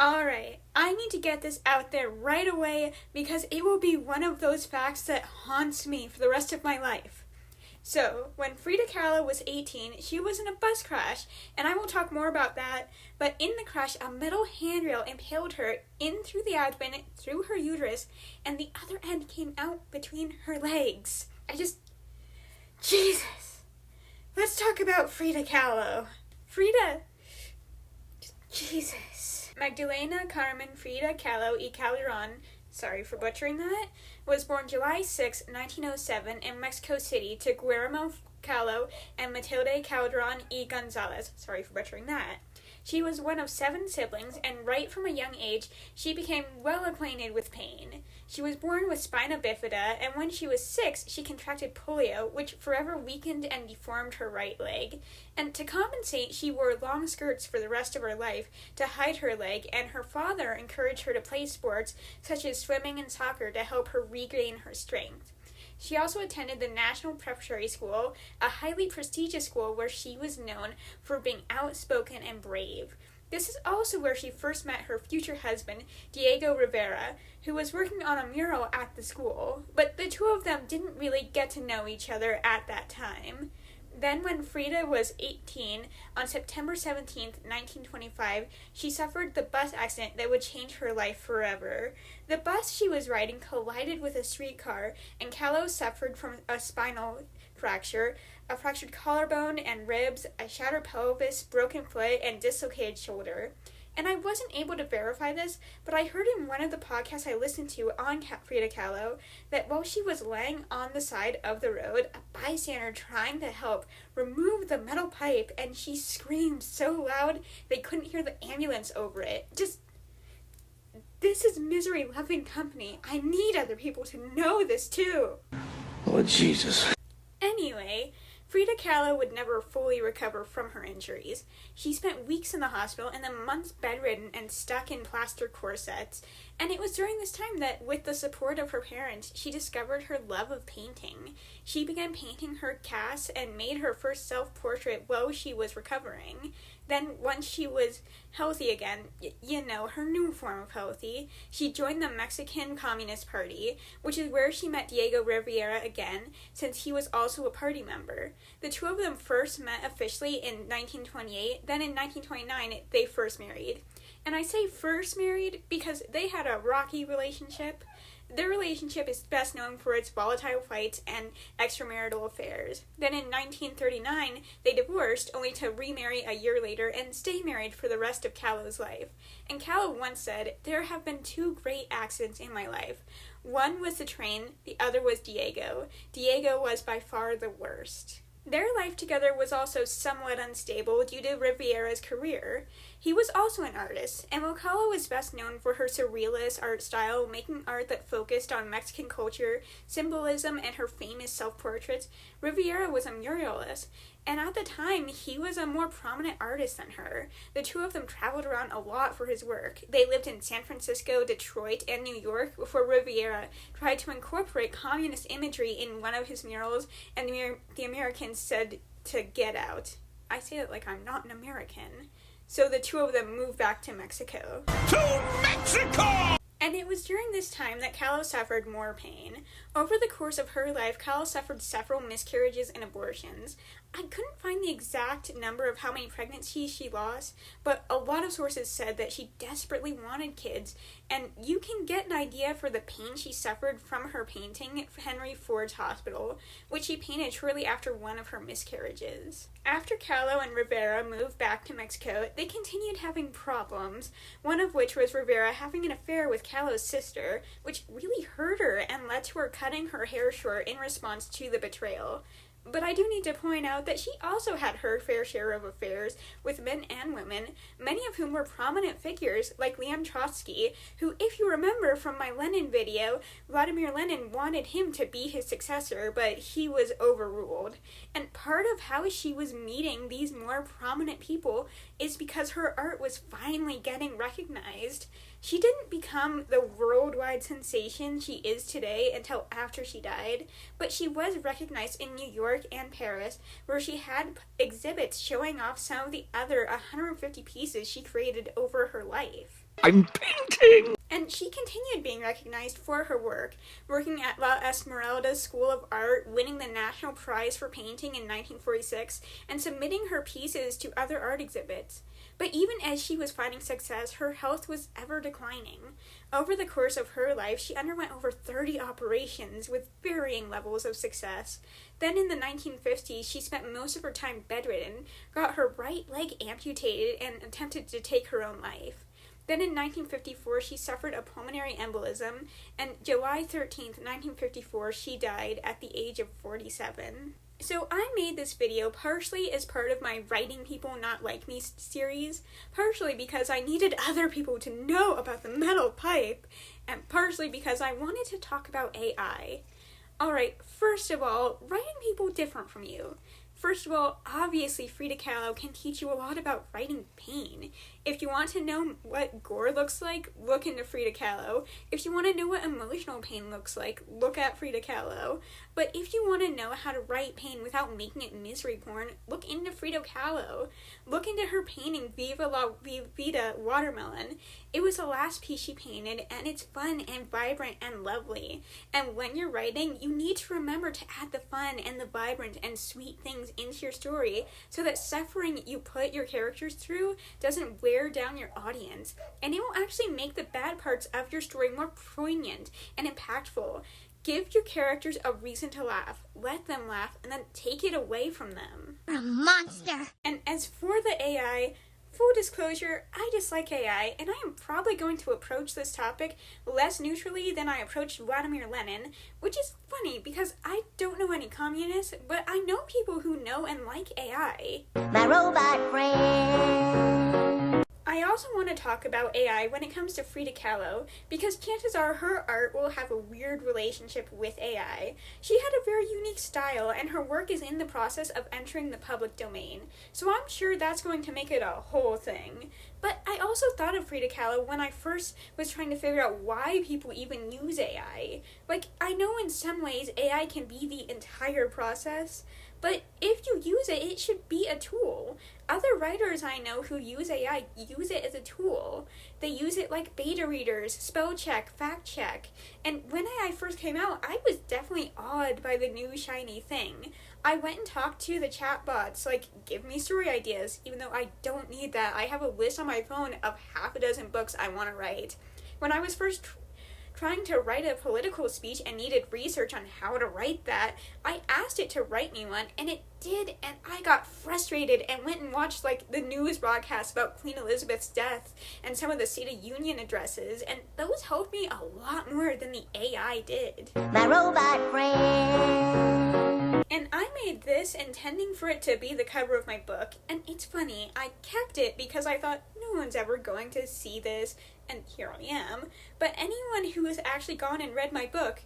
Alright, I need to get this out there right away because it will be one of those facts that haunts me for the rest of my life. So, when Frida Kahlo was 18, she was in a bus crash, and I will talk more about that, but in the crash, a metal handrail impaled her in through the abdomen, through her uterus, and the other end came out between her legs. Jesus. Let's talk about Frida Kahlo. Jesus. Magdalena Carmen Frida Kahlo y Calderon, sorry for butchering that, was born July 6, 1907 in Mexico City to Guillermo Kahlo and Matilde Calderon y Gonzalez, sorry for butchering that. She was one of 7 siblings, and right from a young age, she became well acquainted with pain. She was born with spina bifida, and when she was 6, she contracted polio, which forever weakened and deformed her right leg. And to compensate, she wore long skirts for the rest of her life to hide her leg, and her father encouraged her to play sports such as swimming and soccer to help her regain her strength. She also attended the National Preparatory School, a highly prestigious school where she was known for being outspoken and brave. This is also where she first met her future husband, Diego Rivera, who was working on a mural at the school, but the two of them didn't really get to know each other at that time. Then when Frida was 18, on September 17, 1925, she suffered the bus accident that would change her life forever. The bus she was riding collided with a streetcar, and Kahlo suffered from a spinal fracture, a fractured collarbone and ribs, a shattered pelvis, broken foot, and dislocated shoulder. And I wasn't able to verify this, but I heard in one of the podcasts I listened to on Frida Kahlo that while she was laying on the side of the road, a bystander trying to help removed the metal pipe, and she screamed so loud they couldn't hear the ambulance over it. This is misery-loving company. I need other people to know this too. Oh, Jesus. Anyway, Frida Kahlo would never fully recover from her injuries. She spent weeks in the hospital and then months bedridden and stuck in plaster corsets. And it was during this time that, with the support of her parents, she discovered her love of painting. She began painting her casts and made her first self-portrait while she was recovering. Then, once she was healthy again, her new form of healthy, she joined the Mexican Communist Party, which is where she met Diego Rivera again, since he was also a party member. The two of them first met officially in 1928, then in 1929 they first married. And I say first married because they had a rocky relationship. Their relationship is best known for its volatile fights and extramarital affairs. Then in 1939, they divorced, only to remarry a year later and stay married for the rest of Kahlo's life. And Kahlo once said, "There have been 2 great accidents in my life. One was the train, the other was Diego. Diego was by far the worst." Their life together was also somewhat unstable due to Rivera's career. He was also an artist, and while Kahlo was best known for her surrealist art style, making art that focused on Mexican culture, symbolism, and her famous self-portraits, Rivera was a muralist, and at the time, he was a more prominent artist than her. The two of them traveled around a lot for his work. They lived in San Francisco, Detroit, and New York before Rivera tried to incorporate communist imagery in one of his murals, and the Americans said to get out. I say that like I'm not an American. So the two of them moved back to Mexico. To Mexico! And it was during this time that Kahlo suffered more pain. Over the course of her life, Kahlo suffered several miscarriages and abortions. I couldn't find the exact number of how many pregnancies she lost, but a lot of sources said that she desperately wanted kids, and you can get an idea for the pain she suffered from her painting Henry Ford's Hospital, which she painted shortly after one of her miscarriages. After Kahlo and Rivera moved back to Mexico, they continued having problems, one of which was Rivera having an affair with Kahlo's sister, which really hurt her and led to her cutting her hair short in response to the betrayal. But I do need to point out that she also had her fair share of affairs with men and women, many of whom were prominent figures like Leon Trotsky, who, if you remember from my Lenin video, Vladimir Lenin wanted him to be his successor, but he was overruled. And part of how she was meeting these more prominent people is because her art was finally getting recognized. She didn't become the worldwide sensation she is today until after she died, but she was recognized in New York and Paris, where she had exhibits showing off some of the other 150 pieces she created over her life. I'm painting! And she continued being recognized for her work, working at La Esmeralda School of Art, winning the National Prize for Painting in 1946, and submitting her pieces to other art exhibits. But even as she was finding success, her health was ever declining. Over the course of her life, she underwent over 30 operations with varying levels of success. Then in the 1950s, she spent most of her time bedridden, got her right leg amputated, and attempted to take her own life. Then in 1954, she suffered a pulmonary embolism, and July 13th, 1954, she died at the age of 47. So I made this video partially as part of my Writing People Not Like Me series, partially because I needed other people to know about the metal pipe, and partially because I wanted to talk about AI. Alright, first of all, writing people different from you. First of all, obviously Frida Kahlo can teach you a lot about writing pain. If you want to know what gore looks like, look into Frida Kahlo. If you want to know what emotional pain looks like, look at Frida Kahlo. But if you want to know how to write pain without making it misery porn, look into Frida Kahlo. Look into her painting Viva la Vida Watermelon. It was the last piece she painted, and it's fun and vibrant and lovely. And when you're writing, you need to remember to add the fun and the vibrant and sweet things into your story so that suffering you put your characters through doesn't wear down your audience, and it will actually make the bad parts of your story more poignant and impactful. Give your characters a reason to laugh, let them laugh, and then take it away from them. You're a monster! And as for the AI, full disclosure, I dislike AI, and I am probably going to approach this topic less neutrally than I approached Vladimir Lenin, which is funny because I don't know any communists, but I know people who know and like AI. My robot friend. I also want to talk about AI when it comes to Frida Kahlo, because chances are her art will have a weird relationship with AI. She had a very unique style, and her work is in the process of entering the public domain, so I'm sure that's going to make it a whole thing. But I also thought of Frida Kahlo when I first was trying to figure out why people even use AI. Like, I know in some ways AI can be the entire process, but if you use it, it should be a tool. Other writers I know who use AI use it as a tool. They use it like beta readers, spell check, fact check. And when AI first came out, I was definitely awed by the new shiny thing. I went and talked to the chatbots, like, give me story ideas, even though I don't need that. I have a list on my phone of half a dozen books I want to write. When I was first trying to write a political speech and needed research on how to write that, I asked it to write me one, and it did, and I got frustrated and went and watched, like, the news broadcasts about Queen Elizabeth's death and some of the State of Union addresses, and those helped me a lot more than the AI did. My robot friend. And I made this intending for it to be the cover of my book, and it's funny, I kept it because I thought no one's ever going to see this, and here I am. But anyone who has actually gone and read my book...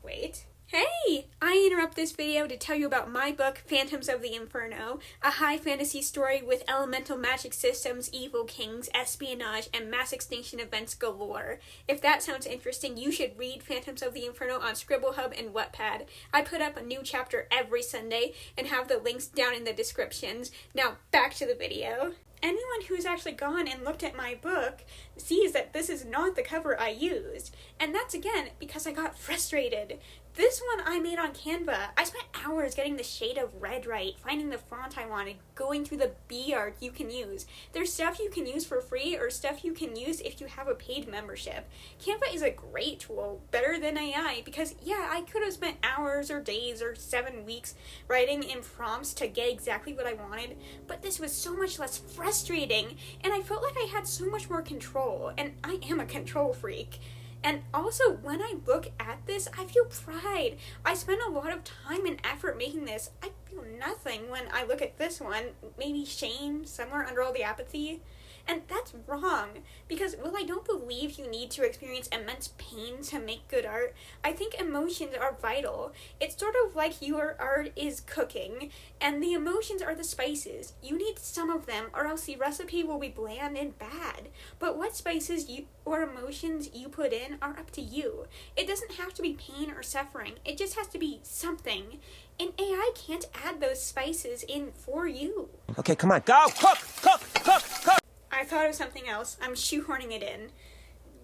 Wait. Hey! I interrupt this video to tell you about my book, Phantoms of the Inferno, a high fantasy story with elemental magic systems, evil kings, espionage, and mass extinction events galore. If that sounds interesting, you should read Phantoms of the Inferno on Scribblehub and Wattpad. I put up a new chapter every Sunday and have the links down in the descriptions. Now back to the video. Anyone who's actually gone and looked at my book sees that this is not the cover I used. And that's again because I got frustrated. This one I made on Canva. I spent hours getting the shade of red right, finding the font I wanted, going through the B art you can use. There's stuff you can use for free or stuff you can use if you have a paid membership. Canva is a great tool, better than AI, because yeah, I could have spent hours or days or 7 weeks writing in prompts to get exactly what I wanted, but this was so much less frustrating, and I felt like I had so much more control, and I am a control freak. And also, when I look at this, I feel pride. I spent a lot of time and effort making this. I feel nothing when I look at this one. Maybe shame somewhere under all the apathy. And that's wrong, because while I don't believe you need to experience immense pain to make good art, I think emotions are vital. It's sort of like your art is cooking, and the emotions are the spices. You need some of them, or else the recipe will be bland and bad. But what spices or emotions you put in are up to you. It doesn't have to be pain or suffering. It just has to be something. And AI can't add those spices in for you. Okay, come on, go! Cook! Cook! Cook! Cook! I thought of something else. I'm shoehorning it in.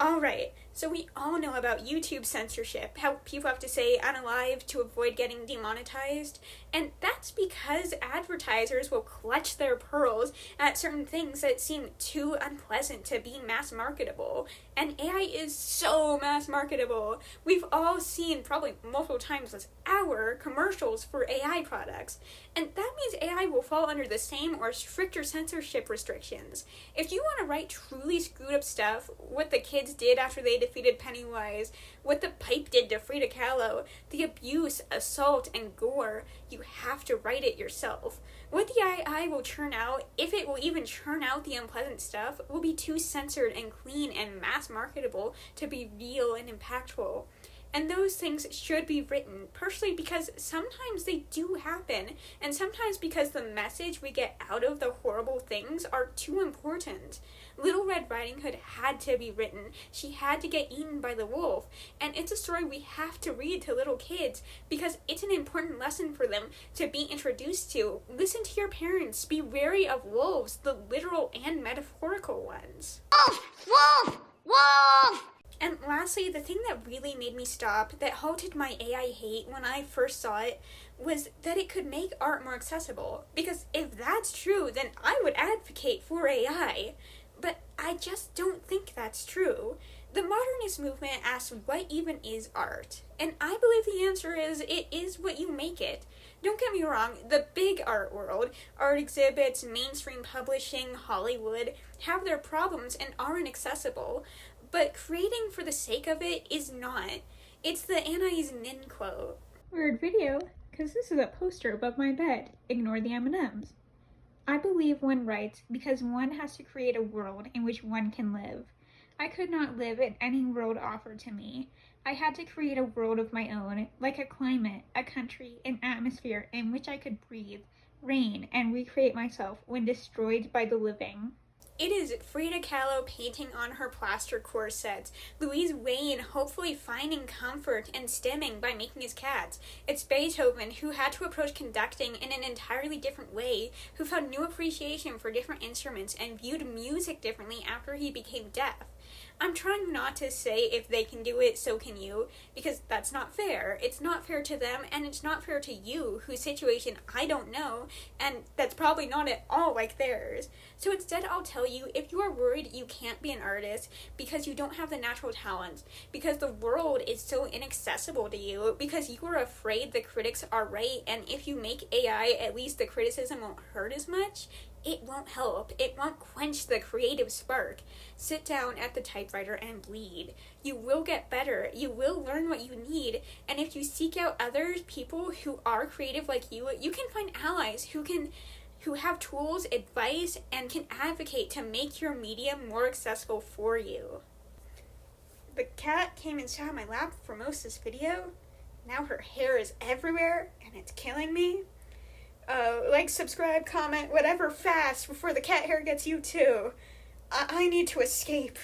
Alright, so we all know about YouTube censorship, how people have to say unalive to avoid getting demonetized, and that's because advertisers will clutch their pearls at certain things that seem too unpleasant to be mass marketable, and AI is so mass marketable. We've all seen, probably multiple times this hour, commercials for AI products, and that means AI will fall under the same or stricter censorship restrictions. If you want to write truly screwed up stuff, what the kids did after they defeated Pennywise, what the pipe did to Frida Kahlo, the abuse, assault, and gore, you have to write it yourself. What the AI will churn out, if it will even churn out the unpleasant stuff, will be too censored and clean and mass marketable to be real and impactful. And those things should be written, partially because sometimes they do happen, and sometimes because the message we get out of the horrible things are too important. Little Red Riding Hood had to be written. She had to get eaten by the wolf, and it's a story we have to read to little kids because it's an important lesson for them to be introduced to. Listen to your parents. Be wary of wolves, the literal and metaphorical ones. Wolf! Wolf! Wolf! And lastly, the thing that really made me stop, that halted my AI hate when I first saw it, was that it could make art more accessible. Because if that's true, then I would advocate for AI. But I just don't think that's true. The modernist movement asks what even is art? And I believe the answer is it is what you make it. Don't get me wrong, the big art world, art exhibits, mainstream publishing, Hollywood, have their problems and aren't accessible. But creating for the sake of it is not. It's the Anais Nin quote. Weird video, because this is a poster above my bed. Ignore the M&Ms. I believe one writes because one has to create a world in which one can live. I could not live in any world offered to me. I had to create a world of my own, like a climate, a country, an atmosphere in which I could breathe, reign, and recreate myself when destroyed by the living. It is Frida Kahlo painting on her plaster corsets, Louise Wayne hopefully finding comfort and stimming by making his cats. It's Beethoven who had to approach conducting in an entirely different way, who found new appreciation for different instruments and viewed music differently after he became deaf. I'm trying not to say if they can do it, so can you, because that's not fair. It's not fair to them, and it's not fair to you, whose situation I don't know, and that's probably not at all like theirs. So instead I'll tell you, if you are worried you can't be an artist because you don't have the natural talent, because the world is so inaccessible to you, because you are afraid the critics are right, and if you make AI, at least the criticism won't hurt as much, it won't help. It won't quench the creative spark. Sit down at the typewriter and bleed. You will get better. You will learn what you need. And if you seek out others, people who are creative like you can find allies who have tools, advice, and can advocate to make your medium more accessible for you. The cat came and sat on my lap for most of this video. Now her hair is everywhere, and it's killing me. Like, subscribe, comment, whatever fast before the cat hair gets you too. I need to escape.